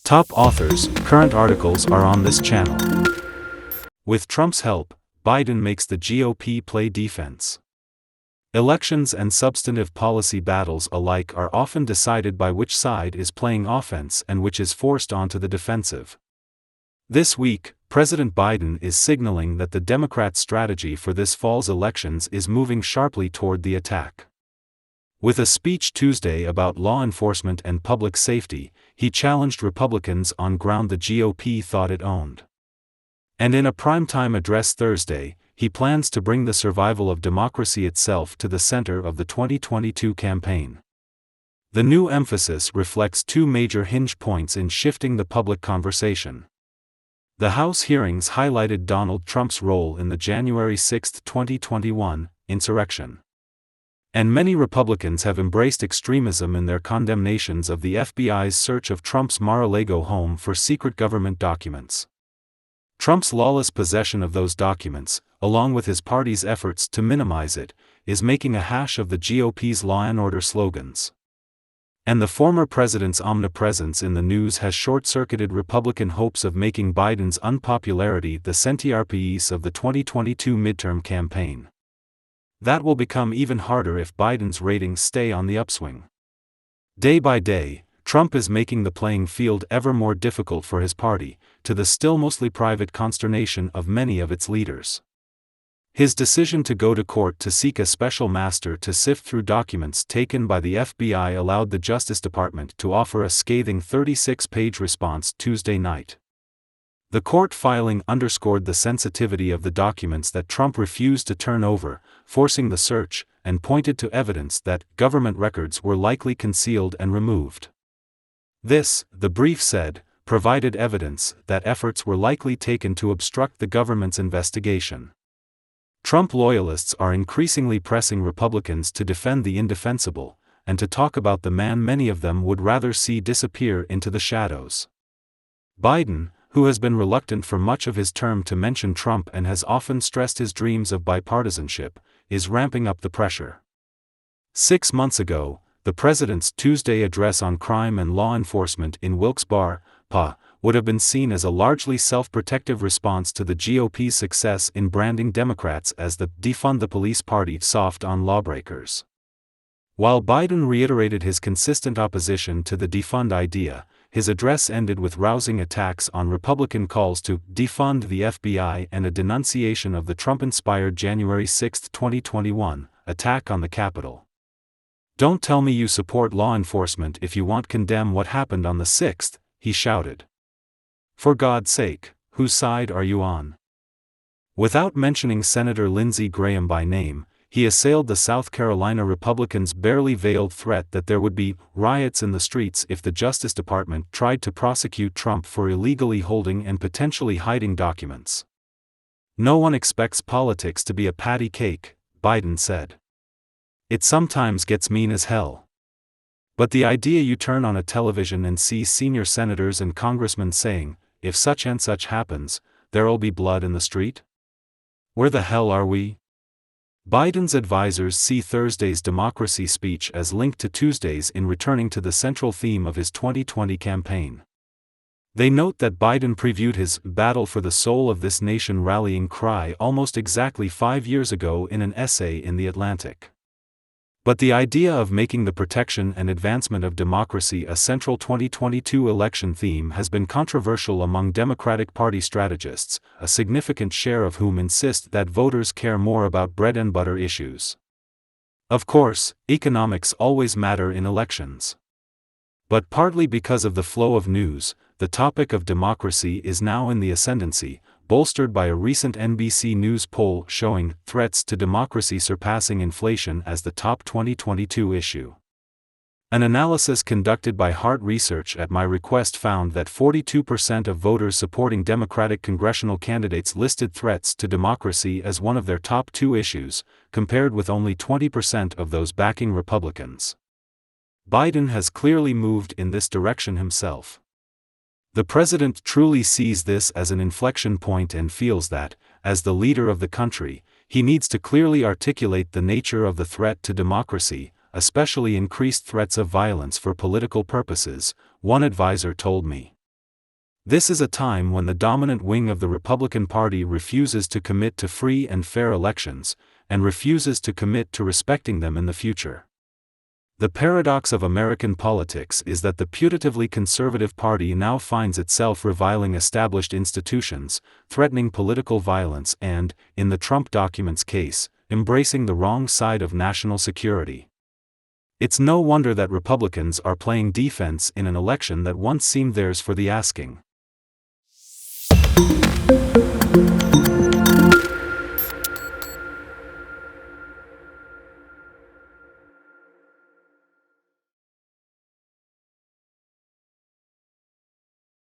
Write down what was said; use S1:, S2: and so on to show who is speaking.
S1: Top authors, current articles are on this channel. With Trump's help, Biden makes the GOP play defense. Elections and substantive policy battles alike are often decided by which side is playing offense and which is forced onto the defensive. This week, President Biden is signaling that the Democrats' strategy for this fall's elections is moving sharply toward the attack. With a speech Tuesday about law enforcement and public safety, he challenged Republicans on ground the GOP thought it owned. And in a primetime address Thursday, he plans to bring the survival of democracy itself to the center of the 2022 campaign. The new emphasis reflects two major hinge points in shifting the public conversation. The House hearings highlighted Donald Trump's role in the January 6, 2021, insurrection. And many Republicans have embraced extremism in their condemnations of the FBI's search of Trump's Mar-a-Lago home for secret government documents. Trump's lawless possession of those documents, along with his party's efforts to minimize it, is making a hash of the GOP's law and order slogans. And the former president's omnipresence in the news has short-circuited Republican hopes of making Biden's unpopularity the centerpiece of the 2022 midterm campaign. That will become even harder if Biden's ratings stay on the upswing. Day by day, Trump is making the playing field ever more difficult for his party, to the still mostly private consternation of many of its leaders. His decision to go to court to seek a special master to sift through documents taken by the FBI allowed the Justice Department to offer a scathing 36-page response Tuesday night. The court filing underscored the sensitivity of the documents that Trump refused to turn over, forcing the search, and pointed to evidence that government records were likely concealed and removed. This, the brief said, provided evidence that efforts were likely taken to obstruct the government's investigation. Trump loyalists are increasingly pressing Republicans to defend the indefensible, and to talk about the man many of them would rather see disappear into the shadows. Biden, who has been reluctant for much of his term to mention Trump and has often stressed his dreams of bipartisanship, is ramping up the pressure. 6 months ago, the president's Tuesday address on crime and law enforcement in Wilkes-Barre, PA, would have been seen as a largely self-protective response to the GOP's success in branding Democrats as the defund the police party soft on lawbreakers. While Biden reiterated his consistent opposition to the defund idea, his address ended with rousing attacks on Republican calls to defund the FBI and a denunciation of the Trump-inspired January 6, 2021, attack on the Capitol. "Don't tell me you support law enforcement if you won't condemn what happened on the 6th, he shouted. For God's sake, whose side are you on? Without mentioning Senator Lindsey Graham by name, he assailed the South Carolina Republicans' barely veiled threat that there would be riots in the streets if the Justice Department tried to prosecute Trump for illegally holding and potentially hiding documents. No one expects politics to be a patty cake, Biden said. It sometimes gets mean as hell. But the idea you turn on a television and see senior senators and congressmen saying, if such and such happens, there'll be blood in the street? Where the hell are we? Biden's advisors see Thursday's democracy speech as linked to Tuesday's in returning to the central theme of his 2020 campaign. They note that Biden previewed his battle for the soul of this nation rallying cry almost exactly 5 years ago in an essay in The Atlantic. But the idea of making the protection and advancement of democracy a central 2022 election theme has been controversial among Democratic Party strategists, a significant share of whom insist that voters care more about bread and butter issues. Of course, economics always matter in elections. But partly because of the flow of news, the topic of democracy is now in the ascendancy, bolstered by a recent NBC News poll showing threats to democracy surpassing inflation as the top 2022 issue. An analysis conducted by Hart Research at my request found that 42% of voters supporting Democratic congressional candidates listed threats to democracy as one of their top 2 issues, compared with only 20% of those backing Republicans. Biden has clearly moved in this direction himself. The president truly sees this as an inflection point and feels that, as the leader of the country, he needs to clearly articulate the nature of the threat to democracy, especially increased threats of violence for political purposes, one advisor told me. This is a time when the dominant wing of the Republican Party refuses to commit to free and fair elections, and refuses to commit to respecting them in the future. The paradox of American politics is that the putatively conservative party now finds itself reviling established institutions, threatening political violence and, in the Trump documents case, embracing the wrong side of national security. It's no wonder that Republicans are playing defense in an election that once seemed theirs for the asking.